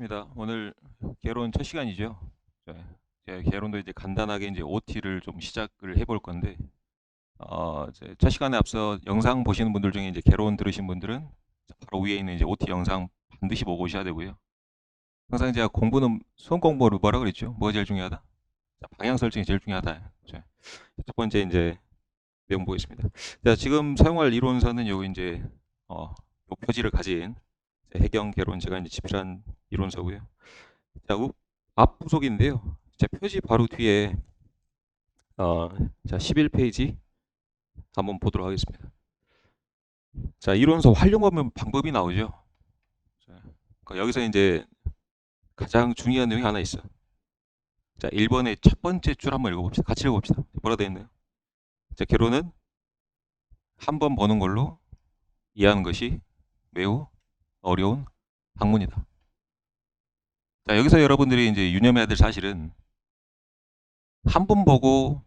입니다. 오늘 개론 첫 시간이죠. 제가 개론도 이제 간단하게 이제 OT를 좀 시작을 해볼 건데, 이제 첫 시간에 앞서 영상 보시는 분들 중에 이제 개론 들으신 분들은 바로 위에 있는 이제 OT 영상 반드시 보고 오셔야 되고요. 항상 제가 공부는 수험 공부를 뭐라 그랬죠? 뭐가 제일 중요하다? 자, 방향 설정이 제일 중요하다. 자, 첫 번째 이제 내용 보겠습니다. 자, 지금 사용할 이론서는 요 이제 요 표지를 가진 해경 개론 제가 이제 집필한 이론서고요. 자, 앞부속인데요. 자, 표지 바로 뒤에 자, 11페이지 한번 보도록 하겠습니다. 자, 이론서 활용하면 방법이 나오죠. 자, 그러니까 여기서 이제 가장 중요한 내용이 하나 있어. 자, 1번의 첫 번째 줄 한번 읽어봅시다. 같이 읽어봅시다. 뭐라 되어 있나요? 자, 결론은 한 번 보는 걸로 이해하는 것이 매우 어려운 학문이다. 자, 여기서 여러분들이 이제 유념해야 될 사실은 한 번 보고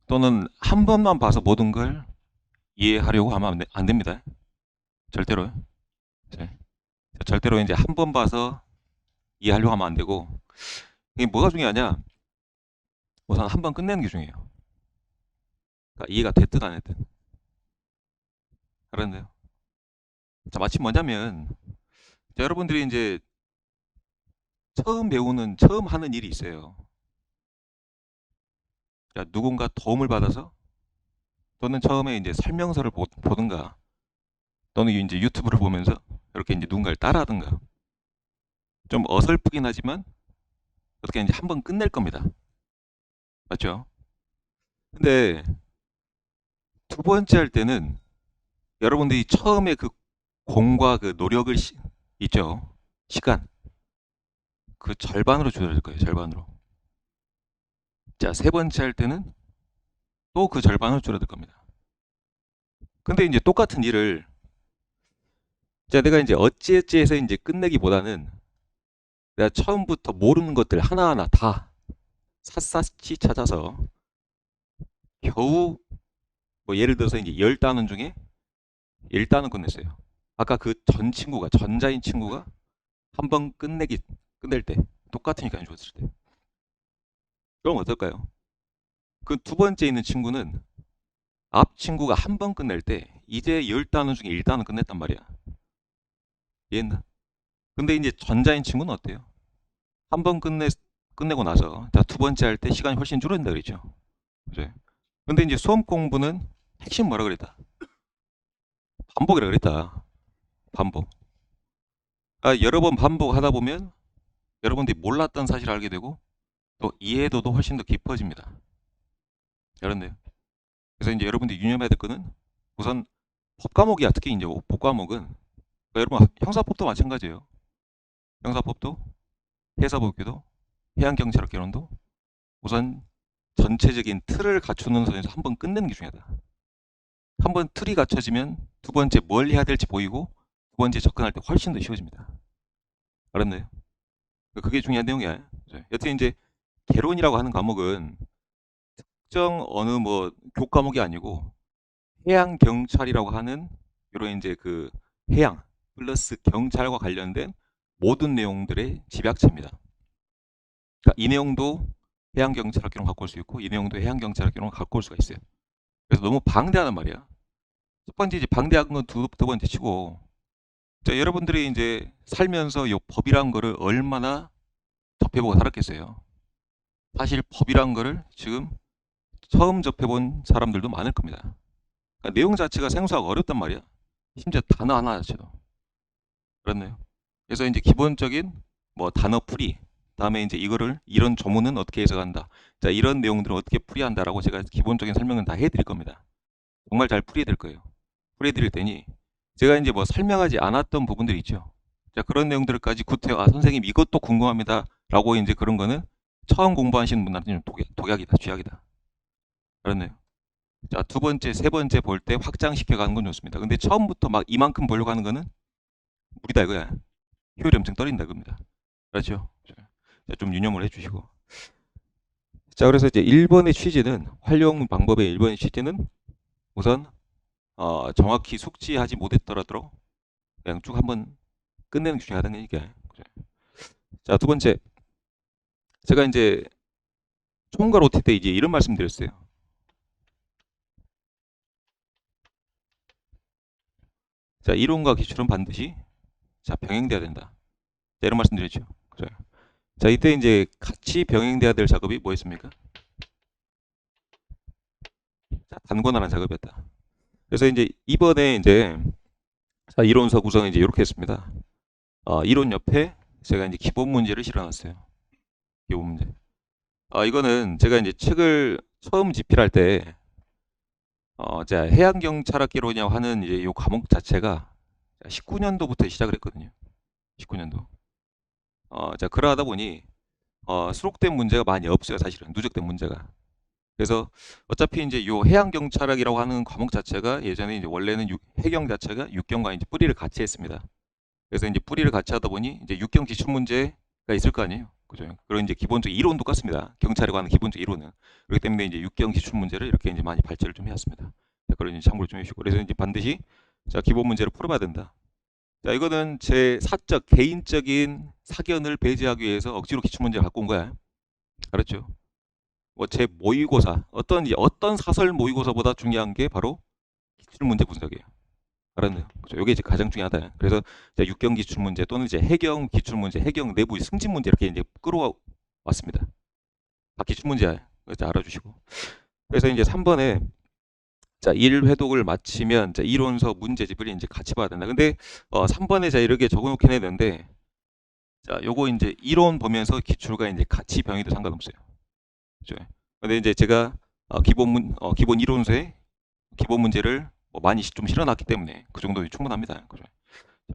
또는 한 번만 봐서 모든 걸 이해하려고 하면 안 됩니다. 절대로요. 네. 절대로 이제 한 번 봐서 이해하려고 하면 안 되고, 이게 뭐가 중요하냐? 우선 한 번 끝내는 게 중요해요. 그러니까 이해가 됐든 안 됐든. 그런데요. 자, 마침 뭐냐면, 자, 여러분들이 이제 처음 하는 일이 있어요. 자, 누군가 도움을 받아서 또는 처음에 이제 설명서를 보든가 또는 이제 유튜브를 보면서 이렇게 이제 누군가를 따라하든가 좀 어설프긴 하지만 어떻게 이제 한 번 끝낼 겁니다. 맞죠? 근데 두 번째 할 때는 여러분들이 처음에 그 공과 그 노력을 있죠. 시간. 그 절반으로 줄어들 거예요. 절반으로. 자, 세 번째 할 때는 또 그 절반으로 줄어들 겁니다. 근데 이제 똑같은 일을 자, 내가 이제 어찌어찌해서 이제 끝내기보다는 내가 처음부터 모르는 것들 하나하나 다 샅샅이 찾아서 겨우 뭐 예를 들어서 이제 10단원 중에 1단원 끝냈어요. 아까 그 전 친구가 전자인 친구가 한 번 끝낼 때 똑같으니까 줬을 때 그럼 어떨까요? 그 두 번째 있는 친구는 앞 친구가 한 번 끝낼 때 이제 10단원 중에 1단원 끝냈단 말이야. 이해했나? 근데 이제 전자인 친구는 어때요? 한 번 끝내고 나서 자, 두 번째 할 때 시간이 훨씬 줄어든다 그랬죠. 그죠? 근데 이제 수험 공부는 핵심 뭐라 그랬다? 반복이라 그랬다. 반복. 아, 여러 번 반복하다 보면 여러분들이 몰랐던 사실을 알게 되고 또 이해도도 훨씬 더 깊어집니다. 그렇네요. 그래서 이제 여러분들이 유념해야 될 거는 우선 법 과목이야. 특히 이제 법 과목은 그러니까 여러분 형사법도 마찬가지예요. 형사법도 해사법규도 해양경찰학개론도 우선 전체적인 틀을 갖추는 선에서 한번 끝내는 게 중요하다. 한번 틀이 갖춰지면 두 번째 뭘 해야 될지 보이고 두 번째 접근할 때 훨씬 더 쉬워집니다. 알았나요? 그게 중요한 내용이야. 여튼 이제 개론이라고 하는 과목은 특정 어느 뭐 교과목이 아니고 해양경찰이라고 하는 이런 이제 그 해양 플러스 경찰과 관련된 모든 내용들의 집약체입니다. 그러니까 이 내용도 해양경찰학교로 갖고 올 수 있고 이 내용도 해양경찰학교로 갖고 올 수가 있어요. 그래서 너무 방대하단 말이야. 첫 번째 이제 방대한 건 두 번째 치고 자, 여러분들이 이제 살면서 이 법이란 거를 얼마나 접해보고 살았겠어요. 사실 법이란 거를 지금 처음 접해본 사람들도 많을 겁니다. 그러니까 내용 자체가 생소하고 어렵단 말이야. 심지어 단어 하나 자체도. 그렇네요. 그래서 이제 기본적인 뭐 단어 풀이, 다음에 이제 이거를 이런 조문은 어떻게 해석한다. 자, 이런 내용들을 어떻게 풀이한다라고 제가 기본적인 설명은 다 해드릴 겁니다. 정말 잘 풀이해야 될 거예요. 풀이해드릴 테니 제가 이제 뭐 설명하지 않았던 부분들이 있죠. 자, 그런 내용들까지 구태여 아 선생님 이것도 궁금합니다라고 이제 그런 거는 처음 공부하시는 분한테는 독약이다, 쥐약이다. 그렇네요. 자, 두 번째, 세 번째 볼 때 확장시켜 가는 건 좋습니다. 근데 처음부터 막 이만큼 보려고 하는 거는 무리다 이거야. 효율이 엄청 떨어진다 겁니다. 그렇죠? 자, 좀 유념을 해주시고. 자, 그래서 이제 1번의 취지는 활용 방법의 1번의 취지는 우선 정확히 숙지하지 못했더라도 그냥 쭉 한번 끝내는 게 중요하다는 얘기야. 자, 두 번째. 제가 이제 총괄 OT 때 이제 이런 말씀 드렸어요. 자, 이론과 기출은 반드시 자, 병행돼야 된다. 자, 이런 말씀 드렸죠. 그래요. 자, 이때 이제 같이 병행돼야 될 작업이 뭐였습니까? 자, 단권화라는 작업이었다. 그래서 이제 이번에 이제 자, 이론서 구성은 이제 이렇게 했습니다. 이론 옆에 제가 이제 기본 문제를 실어놨어요. 기본 문제. 이거는 제가 이제 책을 처음 집필할 때, 자, 해양경찰학개론이라고 하는 이제 요 과목 자체가 19년도부터 시작을 했거든요. 19년도. 자, 그러다 보니, 수록된 문제가 많이 없어요, 사실은. 누적된 문제가. 그래서 어차피 이제 요 해양경찰학이라고 하는 과목 자체가 예전에 이제 원래는 해경 자체가 육경과 이제 뿌리를 같이 했습니다. 그래서 이제 뿌리를 같이 하다 보니 이제 육경 기출 문제가 있을 거 아니에요. 그죠? 그런 이제 기본적 이론도 같습니다. 경찰에 관한 기본적 이론은. 그렇기 때문에 이제 육경 기출 문제를 이렇게 이제 많이 발제를 좀 해왔습니다. 자, 그런 이제 참고를 좀 해주시고. 그래서 이제 반드시 자, 기본 문제를 풀어봐야 된다. 자, 이거는 제 사적 개인적인 사견을 배제하기 위해서 억지로 기출 문제를 갖고 온 거야. 알았죠? 뭐 제 모의고사 어떤 사설 모의고사보다 중요한 게 바로 기출 문제 분석이에요. 알았네요. 그렇죠. 이게 이제 가장 중요하다. 그래서 이제 육경 기출 문제 또는 이제 해경 기출 문제, 해경 내부 승진 문제 이렇게 이제 끌어왔습니다. 다 기출 문제 이제 알아주시고. 그래서 이제 3번에 자, 1회독을 마치면 자, 이론서 문제집을 이제 같이 봐야 된다. 근데 3번에 제가 이렇게 적어놓긴 했는데 자, 요거 이제 이론 보면서 기출과 이제 같이 병해도 상관없어요. 그죠? 근데 이제 제가 기본 이론서에 기본 문제를 뭐 많이 좀 실어놨기 때문에 그 정도 충분합니다. 그죠?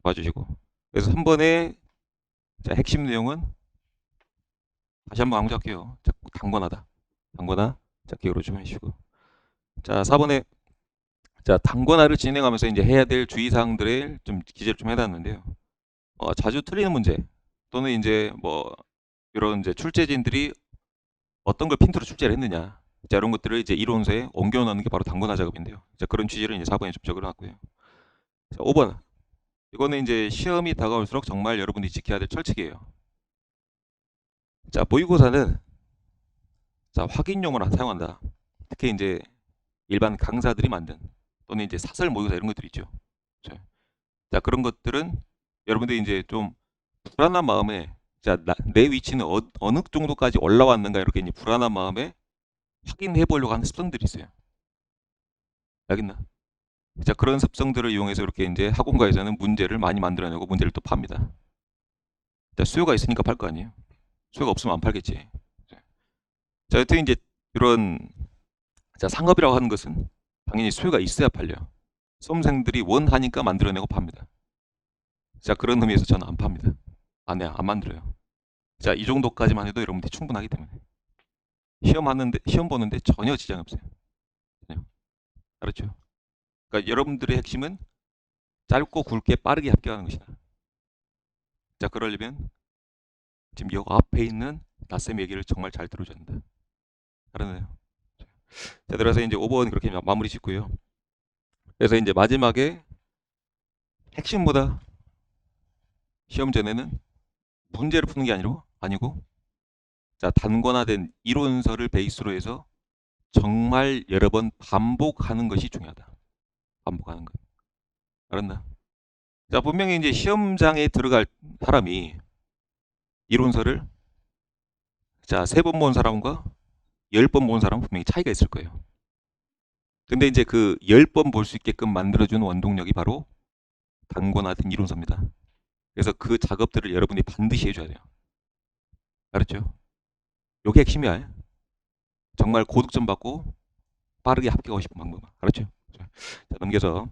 봐주시고. 그래서 3번에 자, 핵심 내용은 다시 한번 강조할게요. 자, 단권하다. 단권화. 자, 기억으로 좀 해주시고. 자, 4번에 자, 단권화를 진행하면서 이제 해야 될 주의사항들을 좀 기재를 좀 해놨는데요. 자주 틀리는 문제 또는 이제 뭐 이런 이제 출제진들이 어떤 걸 핀트로 출제를 했느냐. 자, 이런 것들을 이제 이론서에 옮겨 넣는 게 바로 단권화 작업인데요. 자, 그런 취지를 이제 4번에 좀 적어놨고요. 자, 5번. 이거는 이제 시험이 다가올수록 정말 여러분이 지켜야 될 철칙이에요. 자, 모의고사는 자, 확인용으로 사용한다. 특히 이제 일반 강사들이 만든 또는 이제 사설 모의고사 이런 것들 있죠. 자, 그런 것들은 여러분들이 이제 좀 불안한 마음에 자, 내 위치는 어느 정도까지 올라왔는가 이렇게 이제 불안한 마음에 확인해 보려고 하는 습성들이 있어요. 알겠나? 자, 그런 습성들을 이용해서 이렇게 이제 학원가에서는 문제를 많이 만들어내고 문제를 또 팝니다. 자, 수요가 있으니까 팔 거 아니에요. 수요가 없으면 안 팔겠지. 자, 여튼 이제 이런 자, 상업이라고 하는 것은 당연히 수요가 있어야 팔려. 수험생들이 원하니까 만들어내고 팝니다. 자, 그런 의미에서 저는 안 팝니다. 안 만들어요. 자, 이 정도까지만 해도 여러분들이 충분하기 때문에 시험 보는데 전혀 지장 없어요. 전혀. 알았죠? 그러니까 여러분들의 핵심은 짧고 굵게 빠르게 합격하는 것이다. 자, 그러려면 지금 여 앞에 있는 나쌤 얘기를 정말 잘 들어줘야 된다. 알았나요? 자, 들어서 이제 5번 그렇게 마무리 짓고요. 그래서 이제 마지막에 핵심보다 시험 전에는 문제를 푸는 게 아니고 자, 단권화된 이론서를 베이스로 해서 정말 여러 번 반복하는 것이 중요하다. 반복하는 것. 알았나? 자, 분명히 이제 시험장에 들어갈 사람이 이론서를 자, 3번 본 사람과 10번 본 사람은 분명히 차이가 있을 거예요. 근데 이제 그 10번 볼 수 있게끔 만들어준 원동력이 바로 단권화된 이론서입니다. 그래서 그 작업들을 여러분이 반드시 해줘야 돼요. 알았죠? 요게 핵심이야. 정말 고득점 받고 빠르게 합격하고 싶은 방법. 알았죠? 자, 넘겨서